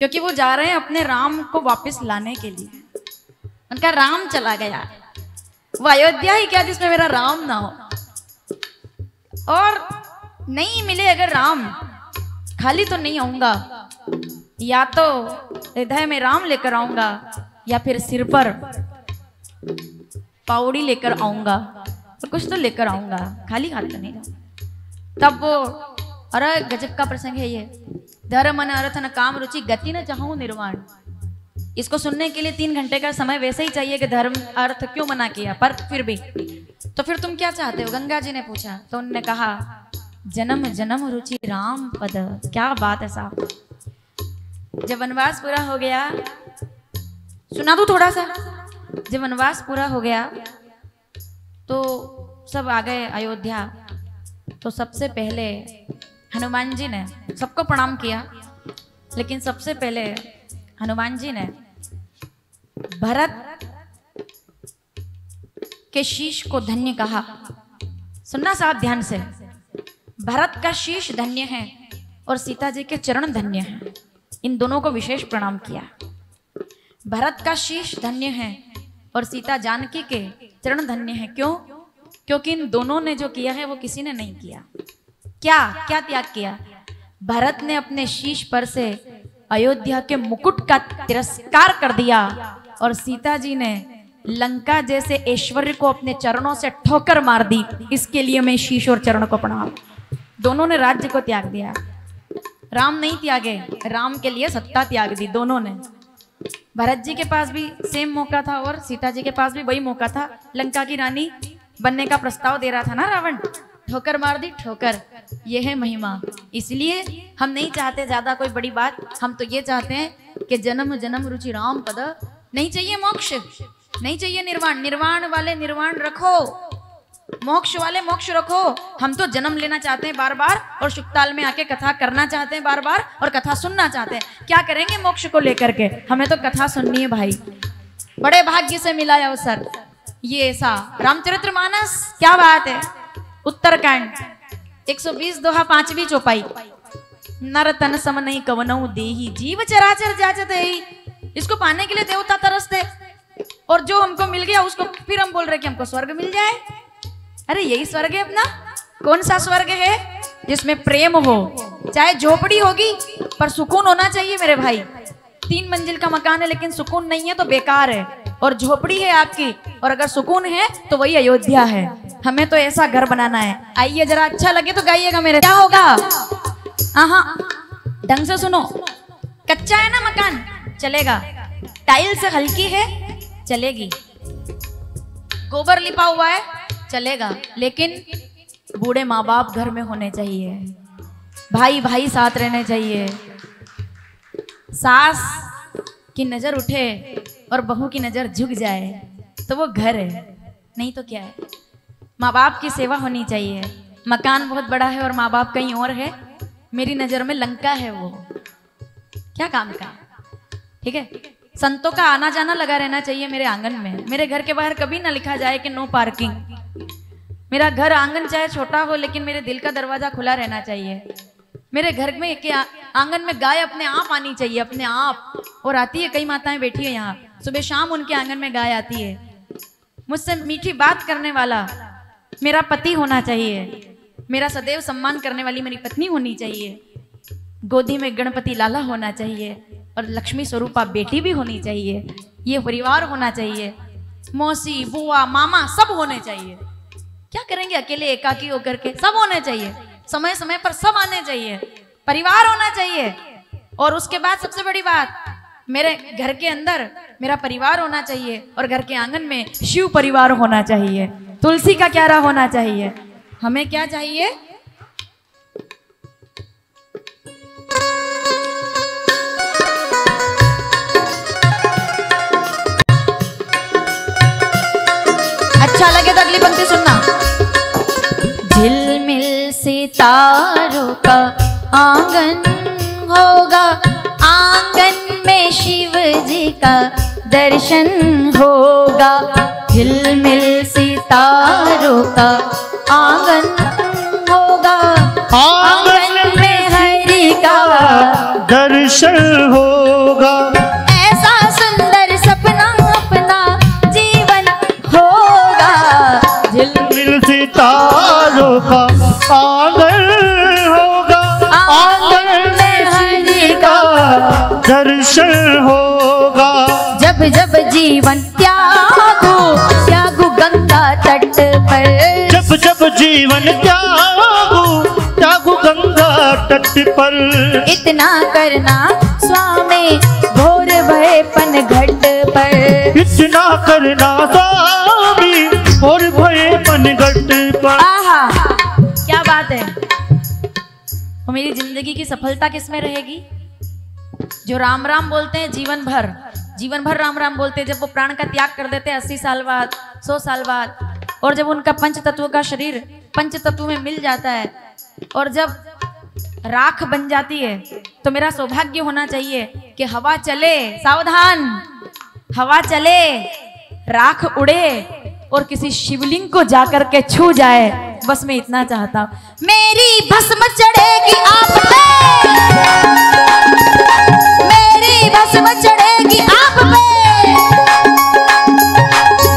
क्योंकि वो जा रहे हैं अपने राम को वापस लाने के लिए। उनका राम चला गया, वो अयोध्या ही क्या जिसमें मेरा राम ना हो। और नहीं मिले अगर राम, खाली तो नहीं आऊंगा, या तो हृदय में राम लेकर आऊंगा या फिर सिर पर पाउडी लेकर आऊंगा, तो कुछ तो लेकर आऊंगा, खाली हाथ तो नहीं जाऊंगा। तब वो, अरे गजब का प्रसंग है ये, धर्म न अर्थ न काम रुचि गति न चाहूं निर्वाण। इसको सुनने के लिए 3 घंटे का समय वैसे ही चाहिए कि धर्म अर्थ क्यों मना किया, पर फिर भी तो फिर तुम क्या चाहते हो? गंगा जी ने पूछा तो उन्होंने कहा जन्म जन्म रुचि राम पद। क्या बात है साहब। जब वनवास पूरा हो गया, सुना दो थोड़ा सा। जब वनवास पूरा हो गया तो सब आ गए अयोध्या। तो सबसे पहले हनुमान जी ने सबको प्रणाम किया, लेकिन सबसे पहले हनुमान जी ने भरत के शीश को धन्य कहा। सुनना साहब ध्यान से, भरत का शीश धन्य है और सीता जी के चरण धन्य हैं। इन दोनों को विशेष प्रणाम किया। भरत का शीश धन्य है और सीता जानकी के चरण धन्य है। क्यों? क्योंकि इन दोनों ने जो किया है वो किसी ने नहीं किया। क्या क्या त्याग किया? भरत ने अपने शीश पर से अयोध्या के मुकुट का तिरस्कार कर दिया और सीता जी ने लंका जैसे ऐश्वर्य को अपने चरणों से ठोकर मार दी। इसके लिए मैं शीश और चरण को प्रणाम। दोनों ने राज्य को त्याग दिया, राम नहीं त्यागे, राम के लिए सत्ता त्याग दी दोनों ने। भरत जी के पास भी सेम मौका था और सीता जी के पास भी वही मौका था। लंका की रानी बनने का प्रस्ताव दे रहा था ना रावण, ठोकर मार दी, ठोकर। ये है महिमा। इसलिए हम नहीं चाहते ज्यादा कोई बड़ी बात, हम तो ये चाहते हैं कि जन्म जन्म रुचि राम पद। नहीं चाहिए मोक्ष, नहीं चाहिए निर्वाण। निर्वाण वाले निर्वाण रखो, मोक्ष वाले मोक्ष रखो। हम तो जन्म लेना चाहते हैं बार बार और शुक्ताल में आके कथा करना चाहते हैं बार बार और कथा सुनना चाहते हैं। क्या करेंगे मोक्ष को लेकर के? हमें तो कथा सुननी है भाई। बड़े भाग्य से मिला है अवसर ये ऐसा। रामचरितमानस क्या बात है। उत्तरकांड 120 दोहा 5वीं चौपाई। नर तन सम नहीं कवनऊ देही जीव चराचर जाचत है। इसको पाने के लिए देवता तरसते और जो हमको मिल गया उसको फिर हम बोल रहे कि हमको स्वर्ग मिल जाए। अरे यही स्वर्ग है अपना। कौन सा स्वर्ग है? जिसमें प्रेम हो। चाहे झोपड़ी होगी पर सुकून होना चाहिए मेरे भाई। 3 मंजिल का मकान है लेकिन सुकून नहीं है तो बेकार है। और झोपड़ी है आपकी और अगर सुकून है तो वही अयोध्या है। हमें तो ऐसा घर बनाना है। आइए जरा अच्छा लगे तो गाइएगा मेरे। क्या होगा? हाँ ढंग से सुनो। कच्चा है ना मकान, चलेगा। टाइल से हल्की है, चलेगी। गोबर लिपा हुआ है, चलेगा। लेकिन बूढ़े माँ बाप घर में होने चाहिए, भाई भाई साथ रहने चाहिए। सास की नजर उठे और बहू की नजर झुक जाए तो वो घर है, नहीं तो क्या है। माँ बाप की सेवा होनी चाहिए। मकान बहुत बड़ा है और माँ बाप कहीं और है। मेरी नजर में लंका है वो, क्या काम का। ठीक है, संतों का आना जाना लगा रहना चाहिए मेरे आंगन में। मेरे घर के बाहर कभी ना लिखा जाए कि नो पार्किंग। मेरा घर आंगन चाहे छोटा हो लेकिन मेरे दिल का दरवाजा खुला रहना चाहिए। मेरे घर में के आंगन में गाय अपने आप आनी चाहिए, अपने आप। और आती है, कई माताएं बैठी है यहाँ, सुबह शाम उनके आंगन में गाय आती है। मुझसे मीठी बात करने वाला मेरा पति होना चाहिए। मेरा सदैव सम्मान करने वाली मेरी पत्नी होनी चाहिए। गोदी में गणपति लाला होना चाहिए और लक्ष्मी स्वरूपा बेटी भी होनी चाहिए। ये परिवार होना चाहिए। मौसी, बुआ, मामा सब होने चाहिए। क्या करेंगे अकेले एकाकी होकर के? सब होने चाहिए, समय समय पर सब आने चाहिए। परिवार होना चाहिए। और उसके बाद सबसे बड़ी बात, मेरे घर के अंदर मेरा परिवार होना चाहिए और घर के आंगन में शिव परिवार होना चाहिए। तुलसी का क्यारा होना चाहिए। हमें क्या चाहिए? अच्छा लगे तो अगली पंक्ति सुनना। झिलमिल सितारों का आंगन होगा, आंगन में शिव जी का दर्शन होगा। झिलमिल सितारों का आंगन होगा, आंगन में हरि का दर्शन होगा। होगा। ऐसा सुंदर सपना अपना जीवन होगा। झिलमिल सितारों का आंगन होगा, आंगन में हरि का दर्शन होगा। जब जब जीवन त्यागो त्यागो गंगा तट पर, जब जब जीवन त्यागो गंगा तट पर। इतना करना स्वामी घोर भय पन घट पर, इतना करना स्वामी घोर भय पन घट पर। आहा क्या बात है। और मेरी जिंदगी की सफलता किसमें रहेगी? जो राम राम बोलते हैं जीवन भर राम राम बोलते हैं, जब वो प्राण का त्याग कर देते हैं 80 साल बाद, 100 साल बाद, और जब उनका पंच तत्व का शरीर पंच तत्व में मिल जाता है और जब राख बन जाती है, तो मेरा सौभाग्य होना चाहिए कि हवा चले, सावधान, हवा चले, राख उड़े और किसी शिवलिंग को जाकर के छू जाए। बस मैं इतना चाहता हूं। मेरी भस्म चढ़ेगी आप पे, मेरी भस्म चढ़ेगी आप पे,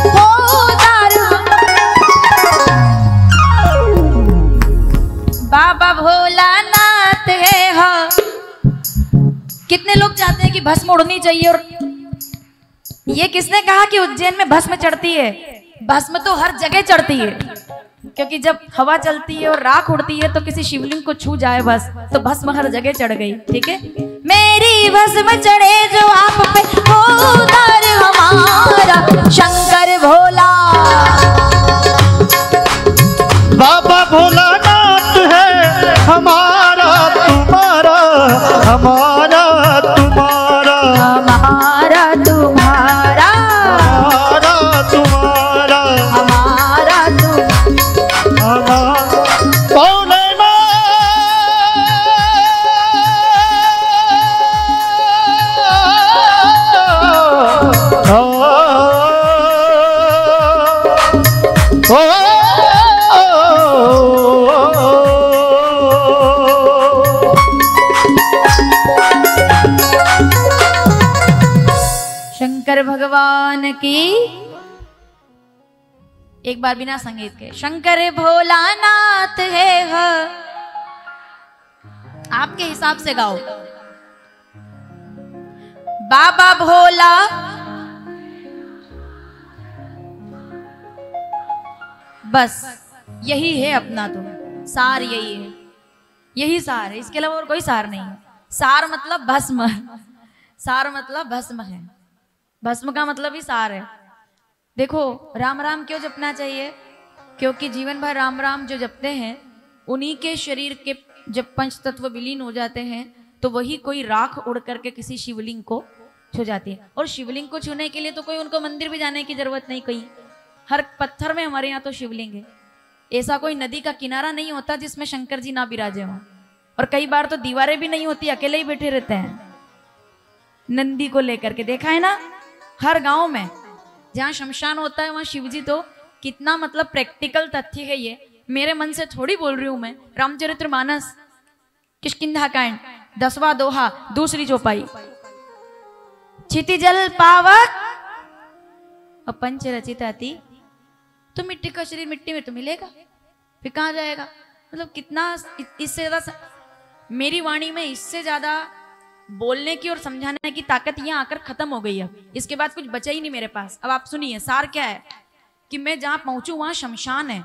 हो दारू। बाबा भोलानाथ है हो। कितने लोग चाहते हैं कि भस्म उड़नी चाहिए, और ये किसने कहा कि उज्जैन में भस्म चढ़ती है? भस्म तो हर जगह चढ़ती है, क्योंकि जब हवा चलती है और राख उड़ती है तो किसी शिवलिंग को छू जाए बस, तो भस्म हर जगह चढ़ गई। ठीक है, मेरी भस्म चढ़े जो आप पे, हो दर हमारा शंकर भोला। बाबा भोलानाथ है हमारा तुम्हारा, हमारा तुम्हारा, हमारा तुम्हारा, हमारा तुम्हारा, हमारा हमारा भोलेनाथ। शंकर भगवान की। एक बार बिना संगीत के, शंकर भोलानाथ है हो। आपके हिसाब से गाओ। बाबा भोला, बस यही है अपना, तो सार यही है, यही सार है, इसके अलावा और कोई सार नहीं है। सार मतलब भस्म, सार मतलब भस्म है, भस्म का मतलब ही सार है। देखो राम राम क्यों जपना चाहिए? क्योंकि जीवन भर राम राम जो जपते हैं, उन्हीं के शरीर के जब पंच तत्व विलीन हो जाते हैं, तो वही कोई राख उड़ करके किसी शिवलिंग को छू जाती है। और शिवलिंग को छूने के लिए तो कोई उनको मंदिर भी जाने की जरूरत नहीं, कहीं हर पत्थर में हमारे यहाँ तो शिवलिंग है। ऐसा कोई नदी का किनारा नहीं होता जिसमें शंकर जी ना विराजे हों। और कई बार तो दीवारें भी नहीं होती, अकेले ही बैठे रहते हैं नंदी को लेकर के। देखा है ना, हर गांव में जहाँ शमशान होता है वहां शिवजी। तो कितना मतलब प्रैक्टिकल तथ्य है ये, मेरे मन से थोड़ी बोल रही हूं मैं। रामचरितमानस किष्किंधा कांड 10वां दोहा दूसरी चौपाई। क्षितिजल पावक और पंच रचित अति। तो मिट्टी का शरीर मिट्टी में तो मिलेगा, फिर कहाँ जाएगा? मतलब कितना इससे ज्यादा मेरी वाणी में इससे ज्यादा बोलने की और समझाने की ताकत यहाँ आकर खत्म हो गई है। इसके बाद कुछ बचा ही नहीं मेरे पास। अब आप सुनिए सार क्या है कि मैं जहां पहुंचू वहां शमशान है,